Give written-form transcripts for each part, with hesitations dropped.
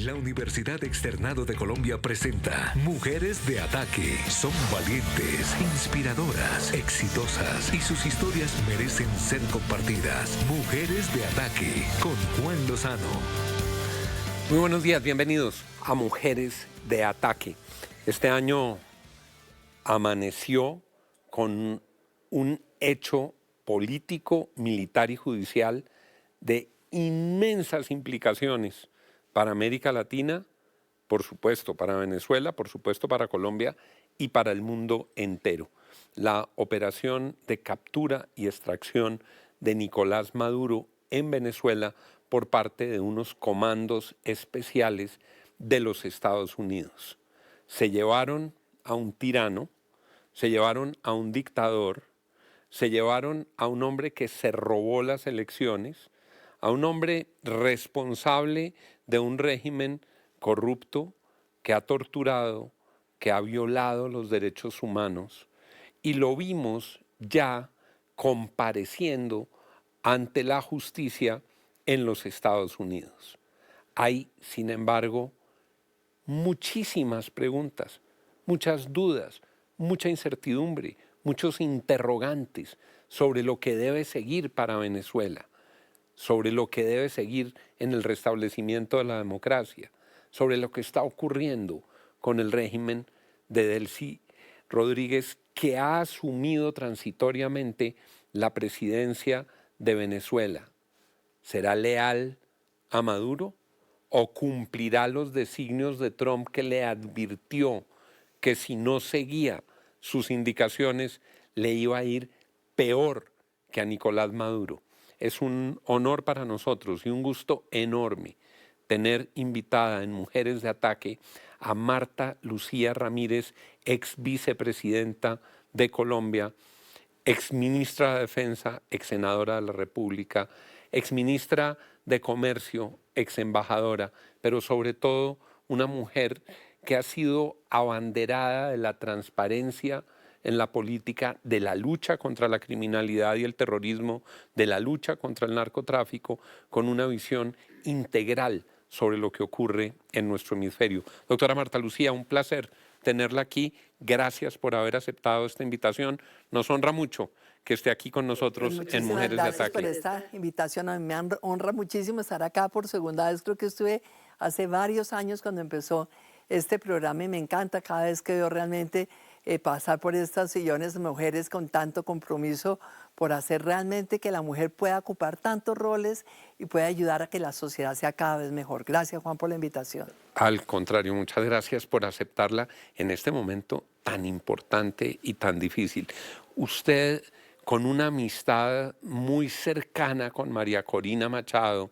La Universidad Externado de Colombia presenta Mujeres de Ataque. Son valientes, inspiradoras, exitosas y sus historias merecen ser compartidas. Mujeres de Ataque con Juan Lozano. Muy buenos días, bienvenidos a Mujeres de Ataque. Este año amaneció con un hecho político, militar y judicial de inmensas implicaciones para América Latina, por supuesto para Venezuela, por supuesto para Colombia y para el mundo entero. La operación de captura y extracción de Nicolás Maduro en Venezuela por parte de unos comandos especiales de los Estados Unidos. Se llevaron a un tirano, se llevaron a un dictador, se llevaron a un hombre que se robó las elecciones, a un hombre responsable de un régimen corrupto que ha torturado, que ha violado los derechos humanos, y lo vimos ya compareciendo ante la justicia en los Estados Unidos. Hay, sin embargo, muchísimas preguntas, muchas dudas, mucha incertidumbre, muchos interrogantes sobre lo que debe seguir para Venezuela, sobre lo que debe seguir en el restablecimiento de la democracia, sobre lo que está ocurriendo con el régimen de Delcy Rodríguez, que ha asumido transitoriamente la presidencia de Venezuela. ¿Será leal a Maduro o cumplirá los designios de Trump, que le advirtió que si no seguía sus indicaciones le iba a ir peor que a Nicolás Maduro? Es un honor para nosotros y un gusto enorme tener invitada en Mujeres de Ataque a Marta Lucía Ramírez, ex vicepresidenta de Colombia, ex ministra de Defensa, ex senadora de la República, ex ministra de Comercio, ex embajadora, pero sobre todo una mujer que ha sido abanderada de la transparencia en la política, de la lucha contra la criminalidad y el terrorismo, de la lucha contra el narcotráfico, con una visión integral sobre lo que ocurre en nuestro hemisferio. Doctora Marta Lucía, un placer tenerla aquí. Gracias por haber aceptado esta invitación. Nos honra mucho que esté aquí con nosotros en Mujeres de Ataque. Gracias por esta invitación. A mí me honra muchísimo estar acá por segunda vez. Creo que estuve hace varios años cuando empezó este programa y me encanta cada vez que veo realmente pasar por estas sillones de mujeres con tanto compromiso por hacer realmente que la mujer pueda ocupar tantos roles y pueda ayudar a que la sociedad sea cada vez mejor. Gracias, Juan, por la invitación. Al contrario, muchas gracias por aceptarla en este momento tan importante y tan difícil. Usted, con una amistad muy cercana con María Corina Machado,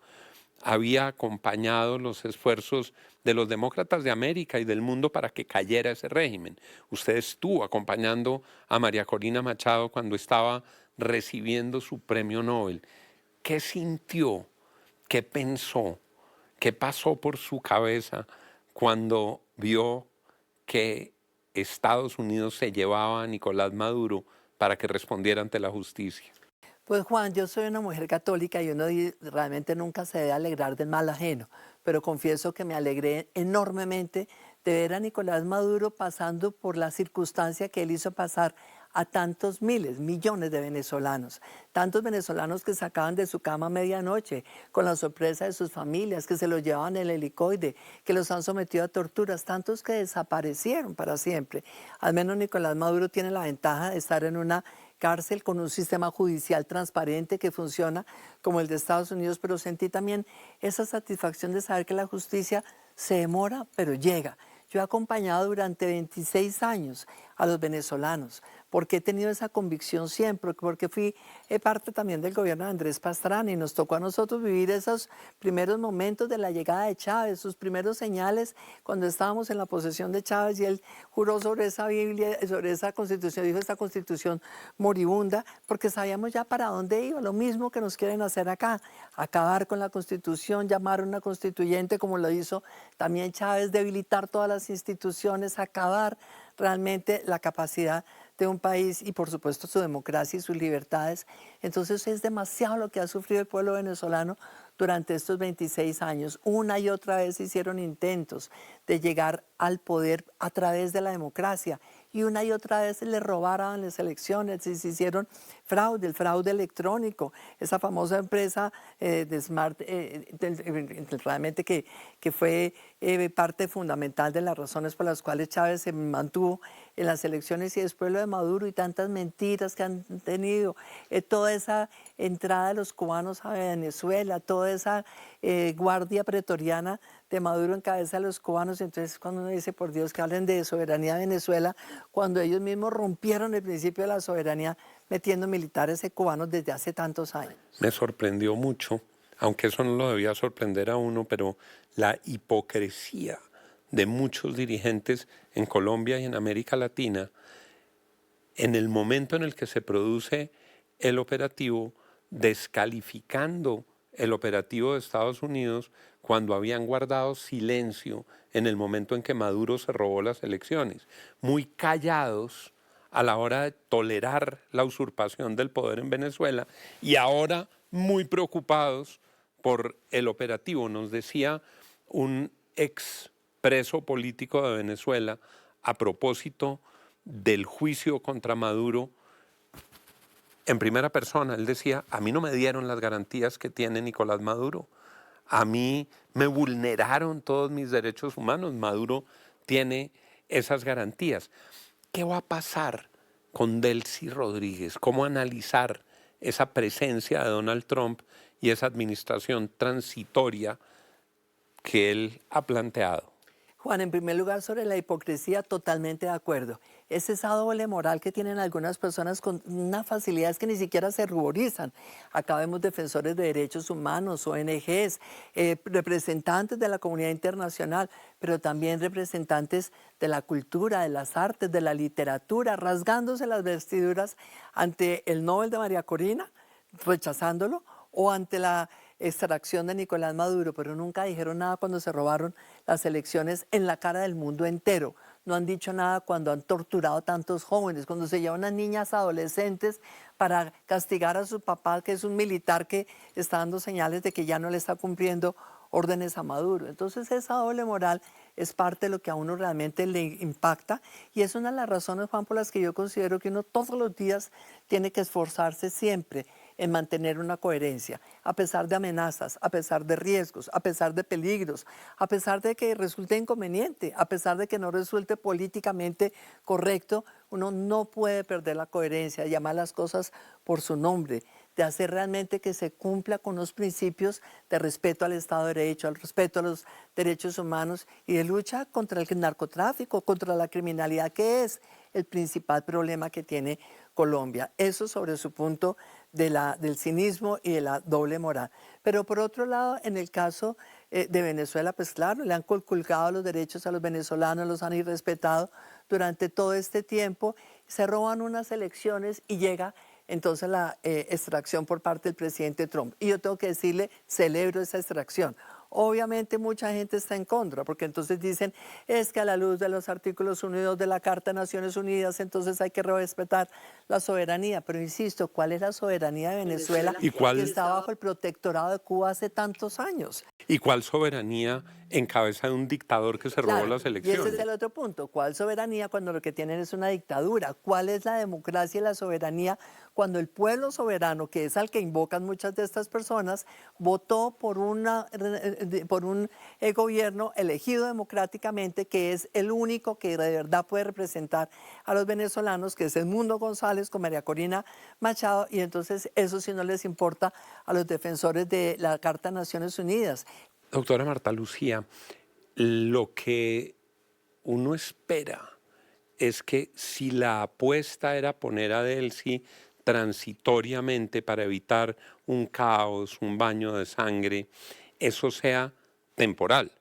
había acompañado los esfuerzos de los demócratas de América y del mundo para que cayera ese régimen. Usted estuvo acompañando a María Corina Machado cuando estaba recibiendo su premio Nobel. ¿Qué sintió? ¿Qué pensó? ¿Qué pasó por su cabeza cuando vio que Estados Unidos se llevaba a Nicolás Maduro para que respondiera ante la justicia? Pues Juan, yo soy una mujer católica y uno realmente nunca se debe alegrar del mal ajeno, pero confieso que me alegré enormemente de ver a Nicolás Maduro pasando por la circunstancia que él hizo pasar a tantos miles, millones de venezolanos, tantos venezolanos que sacaban de su cama a medianoche con la sorpresa de sus familias, que se los llevaban en el helicoide, que los han sometido a torturas, tantos que desaparecieron para siempre. Al menos Nicolás Maduro tiene la ventaja de estar en una cárcel con un sistema judicial transparente que funciona como el de Estados Unidos, pero sentí también esa satisfacción de saber que la justicia se demora, pero llega. Yo he acompañado durante 26 años a los venezolanos, porque he tenido esa convicción siempre, porque fui parte también del gobierno de Andrés Pastrana y nos tocó a nosotros vivir esos primeros momentos de la llegada de Chávez, sus primeros señales cuando estábamos en la posesión de Chávez y él juró sobre esa Biblia, sobre esa constitución, dijo esta constitución moribunda, porque sabíamos ya para dónde iba, lo mismo que nos quieren hacer acá, acabar con la constitución, llamar a una constituyente como lo hizo también Chávez, debilitar todas las instituciones, acabar realmente la capacidad de un país y por supuesto su democracia y sus libertades. Entonces es demasiado lo que ha sufrido el pueblo venezolano durante estos 26 años. Una y otra vez hicieron intentos de llegar al poder a través de la democracia y una y otra vez le robaron las elecciones y se hicieron fraude, el fraude electrónico, esa famosa empresa de Smart, realmente que fue parte fundamental de las razones por las cuales Chávez se mantuvo en las elecciones y después lo de Maduro y tantas mentiras que han tenido, toda esa entrada de los cubanos a Venezuela, toda esa guardia pretoriana de Maduro en cabeza de los cubanos. Entonces cuando uno dice, por Dios, que hablen de soberanía de Venezuela, cuando ellos mismos rompieron el principio de la soberanía metiendo militares cubanos desde hace tantos años. Me sorprendió mucho, aunque eso no lo debía sorprender a uno, pero la hipocresía de muchos dirigentes en Colombia y en América Latina en el momento en el que se produce el operativo, descalificando el operativo de Estados Unidos cuando habían guardado silencio en el momento en que Maduro se robó las elecciones, muy callados a la hora de tolerar la usurpación del poder en Venezuela y ahora muy preocupados por el operativo. Nos decía un ex preso político de Venezuela a propósito del juicio contra Maduro en primera persona. Él decía, a mí no me dieron las garantías que tiene Nicolás Maduro, a mí me vulneraron todos mis derechos humanos, Maduro tiene esas garantías. ¿Qué va a pasar con Delcy Rodríguez? ¿Cómo analizar esa presencia de Donald Trump y esa administración transitoria que él ha planteado? Juan, en primer lugar, sobre la hipocresía, totalmente de acuerdo. Es esa doble moral que tienen algunas personas con unas facilidades que ni siquiera se ruborizan. Acá vemos defensores de derechos humanos, ONGs, representantes de la comunidad internacional, pero también representantes de la cultura, de las artes, de la literatura, rasgándose las vestiduras ante el Nobel de María Corina, rechazándolo, o ante la extracción de Nicolás Maduro, pero nunca dijeron nada cuando se robaron las elecciones en la cara del mundo entero. No han dicho nada cuando han torturado a tantos jóvenes, cuando se llevan a niñas adolescentes para castigar a su papá, que es un militar que está dando señales de que ya no le está cumpliendo órdenes a Maduro. Entonces esa doble moral es parte de lo que a uno realmente le impacta y es una de las razones, Juan, por las que yo considero que uno todos los días tiene que esforzarse siempre en mantener una coherencia, a pesar de amenazas, a pesar de riesgos, a pesar de peligros, a pesar de que resulte inconveniente, a pesar de que no resulte políticamente correcto, uno no puede perder la coherencia, de llamar las cosas por su nombre, de hacer realmente que se cumpla con los principios de respeto al Estado de Derecho, al respeto a los derechos humanos y de lucha contra el narcotráfico, contra la criminalidad, que es el principal problema que tiene Colombia. Eso sobre su punto del cinismo y de la doble moral. Pero por otro lado, en el caso de Venezuela, pues claro, le han conculcado los derechos a los venezolanos, los han irrespetado durante todo este tiempo, se roban unas elecciones y llega entonces la extracción por parte del presidente Trump. Y yo tengo que decirle, celebro esa extracción. Obviamente mucha gente está en contra, porque entonces dicen, es que a la luz de los artículos unidos de la Carta de Naciones Unidas, entonces hay que respetar la soberanía. Pero insisto, ¿cuál es la soberanía de Venezuela? ¿Y cuál que está bajo el protectorado de Cuba hace tantos años? ¿Y cuál soberanía en cabeza de un dictador que se robó las elecciones? Y ese es el otro punto. ¿Cuál soberanía cuando lo que tienen es una dictadura? ¿Cuál es la democracia y la soberanía cuando el pueblo soberano, que es al que invocan muchas de estas personas, votó por un gobierno elegido democráticamente, que es el único que de verdad puede representar a los venezolanos, que es Edmundo González con María Corina Machado? Y entonces eso sí no les importa a los defensores de la Carta de Naciones Unidas. Doctora Marta Lucía, lo que uno espera es que si la apuesta era poner a Delcy transitoriamente para evitar un caos, un baño de sangre, eso sea temporal,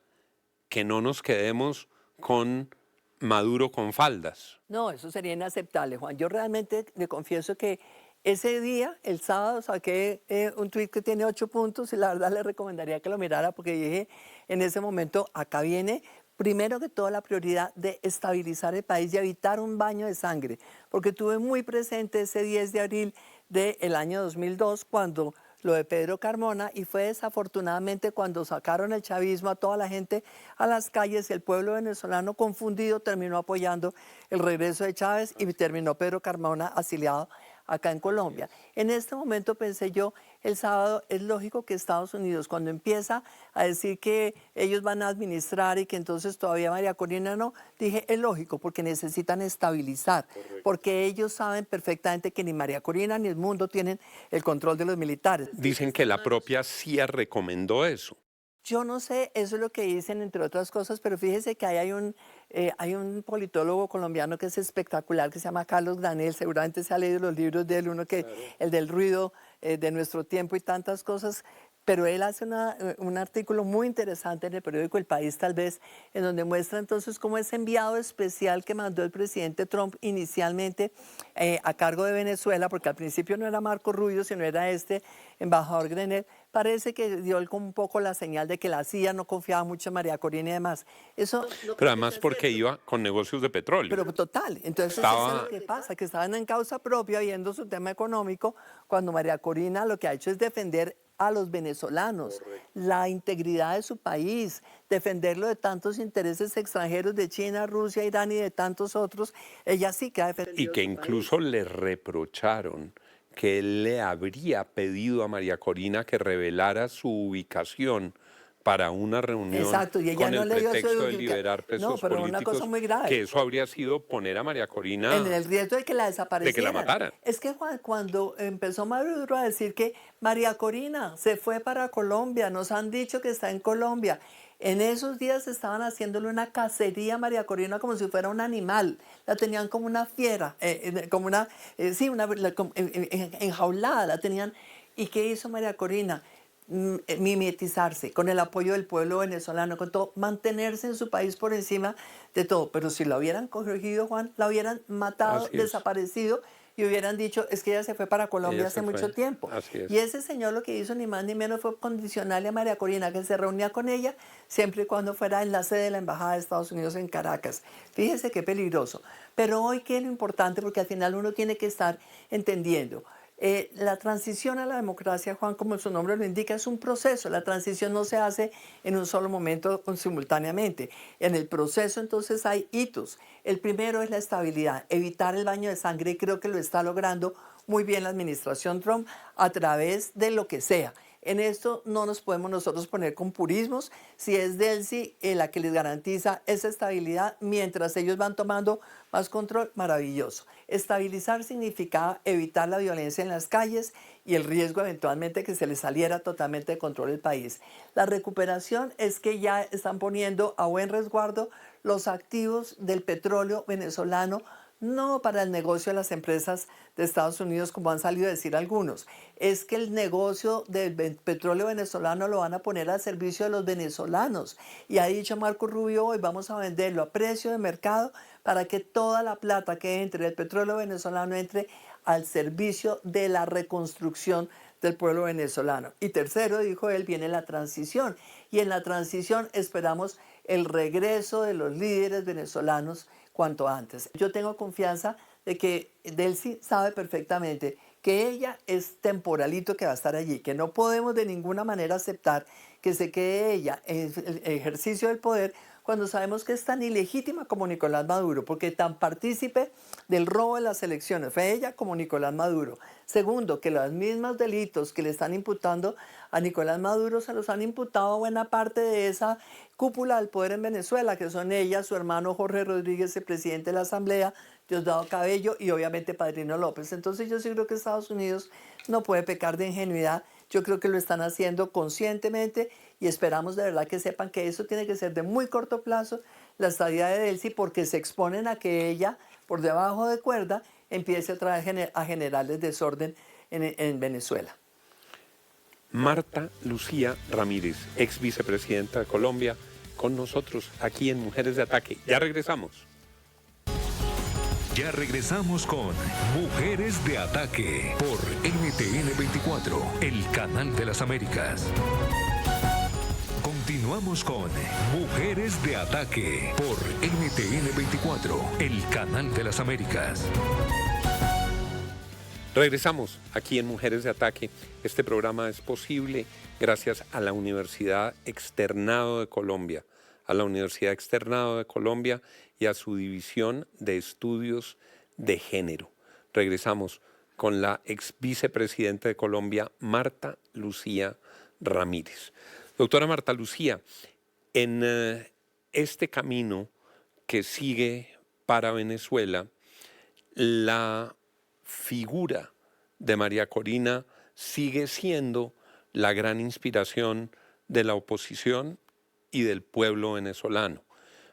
que no nos quedemos con Maduro con faldas. No, eso sería inaceptable, Juan. Yo realmente le confieso que ese día, el sábado, saqué un tuit que tiene 8 puntos y la verdad le recomendaría que lo mirara porque dije en ese momento, acá viene primero que todo la prioridad de estabilizar el país y evitar un baño de sangre, porque tuve muy presente ese 10 de abril del año 2002 cuando lo de Pedro Carmona, y fue desafortunadamente cuando sacaron el chavismo a toda la gente a las calles, el pueblo venezolano confundido terminó apoyando el regreso de Chávez y terminó Pedro Carmona asiliado acá en Colombia. En este momento pensé yo, el sábado es lógico que Estados Unidos, cuando empieza a decir que ellos van a administrar y que entonces todavía María Corina no, dije, es lógico, porque necesitan estabilizar, porque ellos saben perfectamente que ni María Corina ni el mundo tienen el control de los militares. Dicen que la propia CIA recomendó eso. Yo no sé, eso es lo que dicen, entre otras cosas, pero fíjese que hay un politólogo colombiano que es espectacular, que se llama Carlos Granel, seguramente se ha leído los libros de él, uno que, claro, el del ruido de nuestro tiempo y tantas cosas, pero él hace un artículo muy interesante en el periódico El País, tal vez, en donde muestra entonces cómo ese enviado especial que mandó el presidente Trump inicialmente a cargo de Venezuela, porque al principio no era Marco Rubio, sino era este embajador Granel, parece que dio él como un poco la señal de que la CIA no confiaba mucho en María Corina y demás. Eso pero además porque iba con negocios de petróleo. Pero total, entonces eso es lo que pasa, que estaban en causa propia viendo su tema económico, cuando María Corina lo que ha hecho es defender a los venezolanos, la integridad de su país, defenderlo de tantos intereses extranjeros de China, Rusia, Irán y de tantos otros. Ella sí que ha defendido. Y que incluso le reprocharon que él le habría pedido a María Corina que revelara su ubicación para una reunión. Exacto, y ella con no el le dio pretexto de su... liberar presos No, pero políticos, una cosa muy grave. Que eso habría sido poner a María Corina en el riesgo de que la desaparecieran. De que la mataran. Es que cuando empezó Maduro a decir que María Corina se fue para Colombia, nos han dicho que está en Colombia, en esos días estaban haciéndole una cacería a María Corina como si fuera un animal. La tenían como una fiera, como una, enjaulada la tenían. ¿Y qué hizo María Corina? Mimetizarse con el apoyo del pueblo venezolano, con todo, mantenerse en su país por encima de todo. Pero si la hubieran corregido, Juan, la hubieran matado, desaparecido, y hubieran dicho, es que ella se fue para Colombia hace mucho tiempo. Y ese señor lo que hizo ni más ni menos fue condicionarle a María Corina que se reunía con ella siempre y cuando fuera en la sede de la Embajada de Estados Unidos en Caracas. Fíjese qué peligroso. Pero hoy qué es lo importante, porque al final uno tiene que estar entendiendo. La transición a la democracia, Juan, como su nombre lo indica, es un proceso. La transición no se hace en un solo momento simultáneamente. En el proceso entonces hay hitos. El primero es la estabilidad, evitar el baño de sangre, y creo que lo está logrando muy bien la administración Trump a través de lo que sea. En esto no nos podemos nosotros poner con purismos. Si es Delcy la que les garantiza esa estabilidad mientras ellos van tomando más control, maravilloso. Estabilizar significaba evitar la violencia en las calles y el riesgo eventualmente que se les saliera totalmente de control el país. La recuperación es que ya están poniendo a buen resguardo los activos del petróleo venezolano, no para el negocio de las empresas de Estados Unidos, como han salido a decir algunos. Es que el negocio del petróleo venezolano lo van a poner al servicio de los venezolanos. Y ha dicho Marco Rubio hoy, vamos a venderlo a precio de mercado para que toda la plata que entre del petróleo venezolano entre al servicio de la reconstrucción del pueblo venezolano. Y tercero, dijo él, viene la transición. Y en la transición esperamos el regreso de los líderes venezolanos cuanto antes. Yo tengo confianza de que Delcy sabe perfectamente que ella es temporalito que va a estar allí, que no podemos de ninguna manera aceptar que se quede ella en el ejercicio del poder cuando sabemos que es tan ilegítima como Nicolás Maduro, porque tan partícipe del robo de las elecciones fue ella como Nicolás Maduro. Segundo, que los mismos delitos que le están imputando a Nicolás Maduro se los han imputado a buena parte de esa cúpula del poder en Venezuela, que son ella, su hermano Jorge Rodríguez, el presidente de la Asamblea, Diosdado Cabello y obviamente Padrino López. Entonces yo sí creo que Estados Unidos no puede pecar de ingenuidad. Yo creo que lo están haciendo conscientemente y esperamos de verdad que sepan que eso tiene que ser de muy corto plazo, la estadía de Delcy, porque se exponen a que ella, por debajo de cuerda, empiece otra vez a generarles desorden en Venezuela. Marta Lucía Ramírez, ex vicepresidenta de Colombia, con nosotros aquí en Mujeres de Ataque. Ya regresamos. Ya regresamos con Mujeres de Ataque por NTN 24, el canal de las Américas. Continuamos con Mujeres de Ataque por NTN 24, el canal de las Américas. Regresamos aquí en Mujeres de Ataque. Este programa es posible gracias a la Universidad Externado de Colombia, y a su división de estudios de género. Regresamos con la ex vicepresidenta de Colombia, Marta Lucía Ramírez. Doctora Marta Lucía, en este camino que sigue para Venezuela, la figura de María Corina sigue siendo la gran inspiración de la oposición y del pueblo venezolano.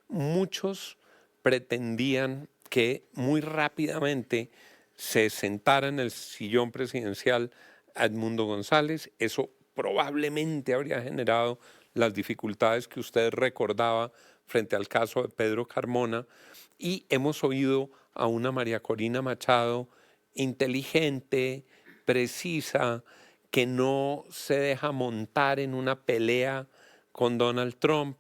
Muchos pretendían que muy rápidamente se sentara en el sillón presidencial a Edmundo González. Eso probablemente habría generado las dificultades que usted recordaba frente al caso de Pedro Carmona, y hemos oído a una María Corina Machado inteligente, precisa, que no se deja montar en una pelea con Donald Trump.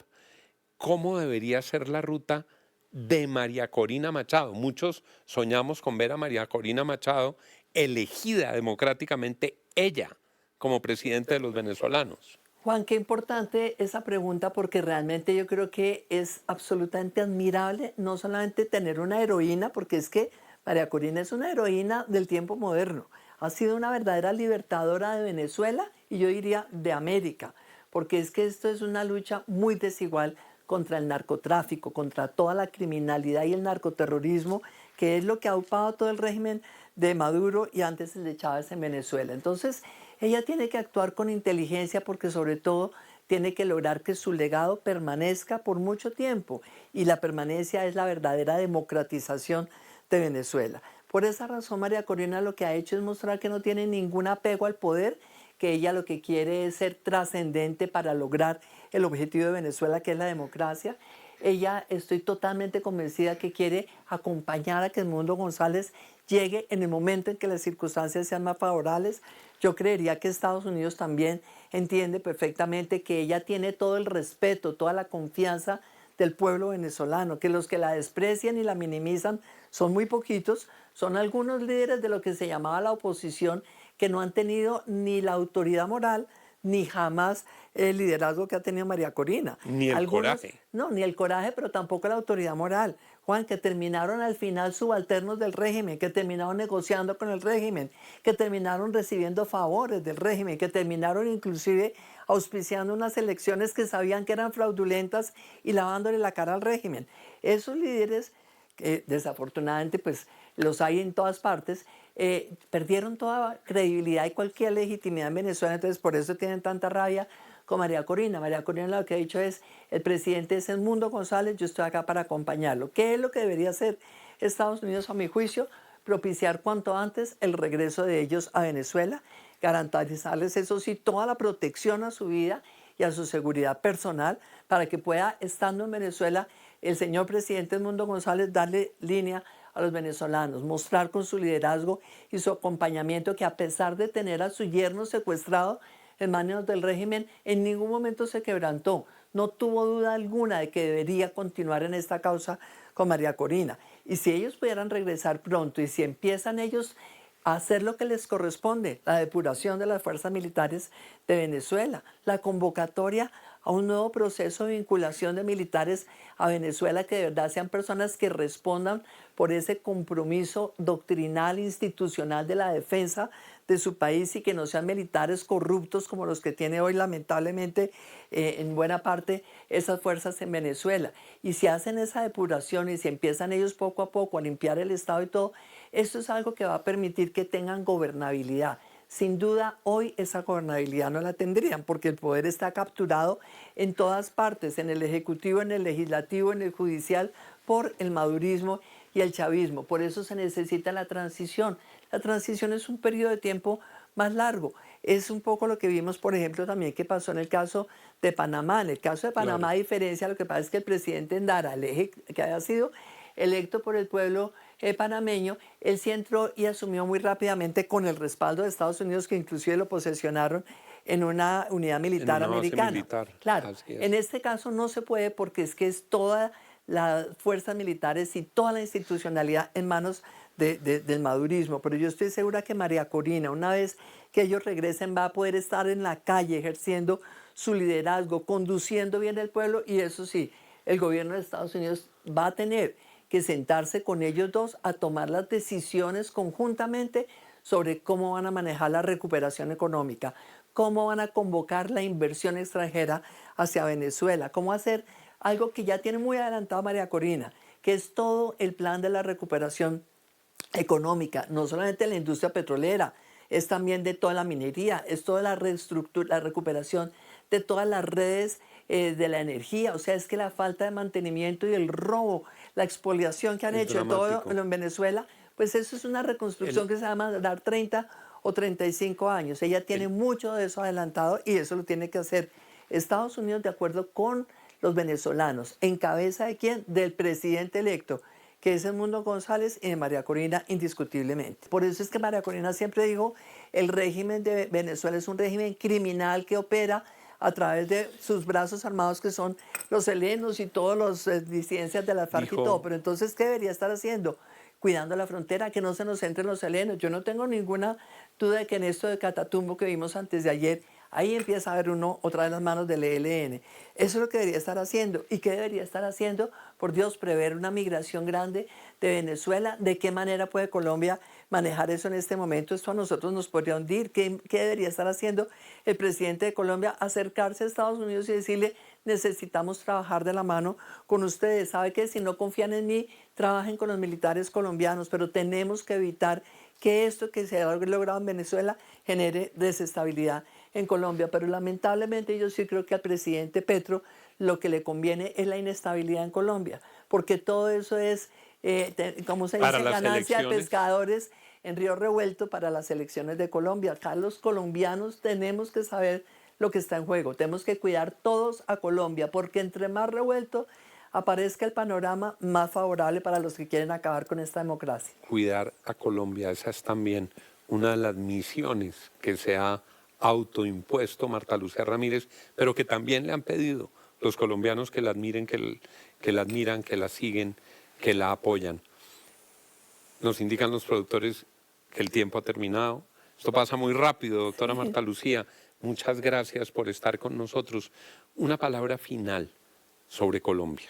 ¿Cómo debería ser la ruta de María Corina Machado? Muchos soñamos con ver a María Corina Machado elegida democráticamente, ella, como presidente de los venezolanos. Juan, qué importante esa pregunta, porque realmente yo creo que es absolutamente admirable no solamente tener una heroína, porque es que María Corina es una heroína del tiempo moderno. Ha sido una verdadera libertadora de Venezuela y yo diría de América, porque es que esto es una lucha muy desigual contra el narcotráfico, contra toda la criminalidad y el narcoterrorismo, que es lo que ha ocupado todo el régimen de Maduro y antes el de Chávez en Venezuela. Entonces, ella tiene que actuar con inteligencia, porque sobre todo tiene que lograr que su legado permanezca por mucho tiempo, y la permanencia es la verdadera democratización de Venezuela. Por esa razón, María Corina lo que ha hecho es mostrar que no tiene ningún apego al poder, que ella lo que quiere es ser trascendente para lograr el objetivo de Venezuela, que es la democracia. Ella, estoy totalmente convencida que quiere acompañar a que Edmundo González llegue en el momento en que las circunstancias sean más favorables. Yo creería que Estados Unidos también entiende perfectamente que ella tiene todo el respeto, toda la confianza del pueblo venezolano, que los que la desprecian y la minimizan son muy poquitos, son algunos líderes de lo que se llamaba la oposición, que no han tenido ni la autoridad moral ni jamás el liderazgo que ha tenido María Corina. Ni el coraje. No, ni el coraje, pero tampoco la autoridad moral. Juan, que terminaron al final subalternos del régimen, que terminaron negociando con el régimen, que terminaron recibiendo favores del régimen, que terminaron inclusive auspiciando unas elecciones que sabían que eran fraudulentas y lavándole la cara al régimen. Esos líderes, que desafortunadamente pues los hay en todas partes, perdieron toda credibilidad y cualquier legitimidad en Venezuela. Entonces por eso tienen tanta rabia con María Corina. María Corina lo que ha dicho es: el presidente es Edmundo González, yo estoy acá para acompañarlo. ¿Qué es lo que debería hacer Estados Unidos, a mi juicio? Propiciar cuanto antes el regreso de ellos a Venezuela, garantizarles, eso sí, toda la protección a su vida y a su seguridad personal, para que pueda, estando en Venezuela, el señor presidente Edmundo González darle línea a los venezolanos, mostrar con su liderazgo y su acompañamiento que, a pesar de tener a su yerno secuestrado en manos del régimen, en ningún momento se quebrantó. No tuvo duda alguna de que debería continuar en esta causa con María Corina. Y si ellos pudieran regresar pronto, y si empiezan ellos a hacer lo que les corresponde, la depuración de las fuerzas militares de Venezuela, la convocatoria a un nuevo proceso de vinculación de militares a Venezuela, que de verdad sean personas que respondan por ese compromiso doctrinal, institucional de la defensa de su país, y que no sean militares corruptos como los que tiene hoy lamentablemente en buena parte esas fuerzas en Venezuela. Y si hacen esa depuración y si empiezan ellos poco a poco a limpiar el Estado y todo, esto es algo que va a permitir que tengan gobernabilidad. Sin duda, hoy esa gobernabilidad no la tendrían, porque el poder está capturado en todas partes, en el Ejecutivo, en el Legislativo, en el Judicial, por el madurismo y el chavismo. Por eso se necesita la transición. La transición es un periodo de tiempo más largo. Es un poco lo que vimos, por ejemplo, también que pasó en el caso de Panamá. En el caso de Panamá, a diferencia, lo que pasa es que el presidente Endara, el eje que había sido electo por el pueblo panameño, él sí entró y asumió muy rápidamente, con el respaldo de Estados Unidos, que inclusive lo posesionaron en una unidad militar americana. Militar. Claro, en este caso no se puede, porque es que es toda las fuerzas militares y toda la institucionalidad en manos del madurismo, pero yo estoy segura que María Corina, una vez que ellos regresen, va a poder estar en la calle ejerciendo su liderazgo, conduciendo bien el pueblo, y eso sí, el gobierno de Estados Unidos va a tener que sentarse con ellos dos a tomar las decisiones conjuntamente sobre cómo van a manejar la recuperación económica, cómo van a convocar la inversión extranjera hacia Venezuela, cómo hacer algo que ya tiene muy adelantado María Corina, que es todo el plan de la recuperación económica, no solamente de la industria petrolera, es también de toda la minería, es toda la recuperación de todas las redes de la energía. O sea, es que la falta de mantenimiento y el robo, la expoliación que han hecho de todo en Venezuela, pues eso es una reconstrucción que se va a dar 30 o 35 años. Ella tiene mucho de eso adelantado y eso lo tiene que hacer Estados Unidos de acuerdo con los venezolanos. ¿En cabeza de quién? Del presidente electo, que es Edmundo González, y de María Corina, indiscutiblemente. Por eso es que María Corina siempre dijo, el régimen de Venezuela es un régimen criminal que opera a través de sus brazos armados, que son los helenos y todas las disidencias de la FARC y todo. Pero entonces, ¿qué debería estar haciendo? Cuidando la frontera, que no se nos entren los helenos. Yo no tengo ninguna duda de que en esto de Catatumbo que vimos antes de ayer, ahí empieza a haber uno otra vez las manos del ELN. Eso es lo que debería estar haciendo. ¿Y qué debería estar haciendo? Por Dios, prever una migración grande de Venezuela. ¿De qué manera puede Colombia manejar eso en este momento? Esto a nosotros nos podría hundir. ¿Qué debería estar haciendo el presidente de Colombia? Acercarse a Estados Unidos y decirle, necesitamos trabajar de la mano con ustedes. ¿Sabe qué? Si no confían en mí, trabajen con los militares colombianos, pero tenemos que evitar que esto que se ha logrado en Venezuela genere desestabilidad en Colombia. Pero lamentablemente yo sí creo que al presidente Petro lo que le conviene es la inestabilidad en Colombia, porque todo eso es, como se dice, ganancia de pescadores en río revuelto para las elecciones de Colombia. Acá los colombianos tenemos que saber lo que está en juego. Tenemos que cuidar todos a Colombia, porque entre más revuelto aparezca el panorama, más favorable para los que quieren acabar con esta democracia. Cuidar a Colombia, esa es también una de las misiones que se ha autoimpuesto Marta Lucía Ramírez, pero que también le han pedido los colombianos que la admiren, que la admiran, que la siguen, que la apoyan. Nos indican los productores que el tiempo ha terminado. Esto pasa muy rápido, doctora Marta Lucía. Muchas gracias por estar con nosotros. Una palabra final sobre Colombia.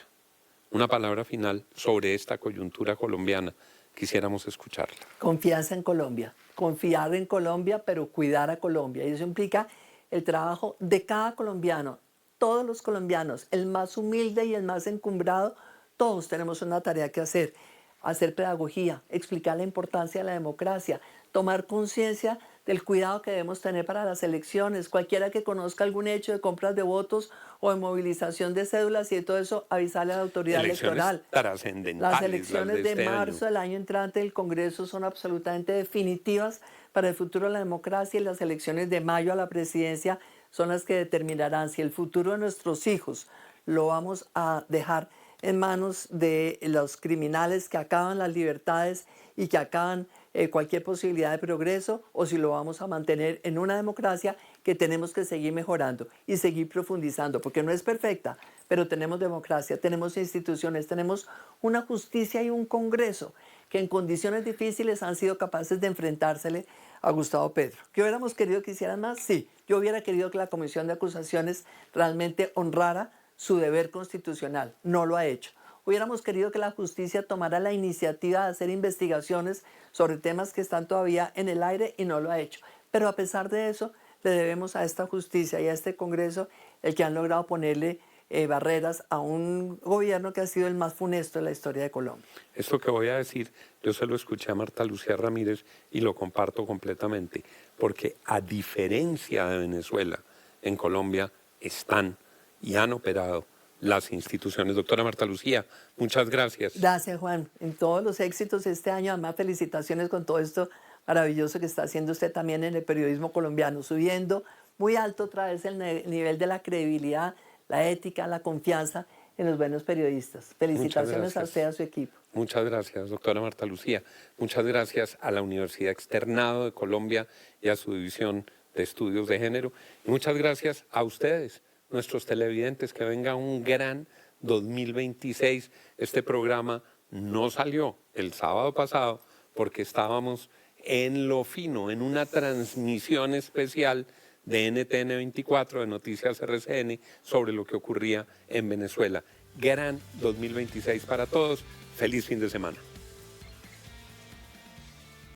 Una palabra final sobre esta coyuntura colombiana. Quisiéramos escucharla. Confianza en Colombia. Confiar en Colombia, pero cuidar a Colombia. Y eso implica el trabajo de cada colombiano. Todos los colombianos, el más humilde y el más encumbrado, todos tenemos una tarea que hacer. Hacer pedagogía, explicar la importancia de la democracia, tomar conciencia del cuidado que debemos tener para las elecciones. Cualquiera que conozca algún hecho de compras de votos o de movilización de cédulas y de todo eso, avisarle a la autoridad electoral. Las elecciones de marzo del año entrante del Congreso son absolutamente definitivas para el futuro de la democracia, y las elecciones de mayo a la presidencia son las que determinarán si el futuro de nuestros hijos lo vamos a dejar en manos de los criminales que acaban las libertades y que acaban cualquier posibilidad de progreso, o si lo vamos a mantener en una democracia que tenemos que seguir mejorando y seguir profundizando, porque no es perfecta, pero tenemos democracia, tenemos instituciones, tenemos una justicia y un Congreso que en condiciones difíciles han sido capaces de enfrentársele a Gustavo Petro. ¿Qué hubiéramos querido que hicieran más? Sí, yo hubiera querido que la Comisión de Acusaciones realmente honrara su deber constitucional. No lo ha hecho. Hubiéramos querido que la justicia tomara la iniciativa de hacer investigaciones sobre temas que están todavía en el aire, y no lo ha hecho. Pero a pesar de eso, le debemos a esta justicia y a este Congreso el que han logrado ponerle barreras a un gobierno que ha sido el más funesto de la historia de Colombia. Esto que voy a decir, yo se lo escuché a Marta Lucía Ramírez y lo comparto completamente, porque a diferencia de Venezuela, en Colombia están y han operado las instituciones. Doctora Marta Lucía, muchas gracias. Gracias, Juan. En todos los éxitos este año, además felicitaciones con todo esto maravilloso que está haciendo usted también en el periodismo colombiano, subiendo muy alto otra vez el nivel de la credibilidad, la ética, la confianza en los buenos periodistas. Felicitaciones a usted y a su equipo. Muchas gracias, doctora Marta Lucía. Muchas gracias a la Universidad Externado de Colombia y a su División de Estudios de Género. Y muchas gracias a ustedes, nuestros televidentes, que venga un gran 2026. Este programa no salió el sábado pasado porque estábamos en lo fino, en una transmisión especial de NTN 24, de Noticias RCN, sobre lo que ocurría en Venezuela. Gran 2026 para todos. Feliz fin de semana.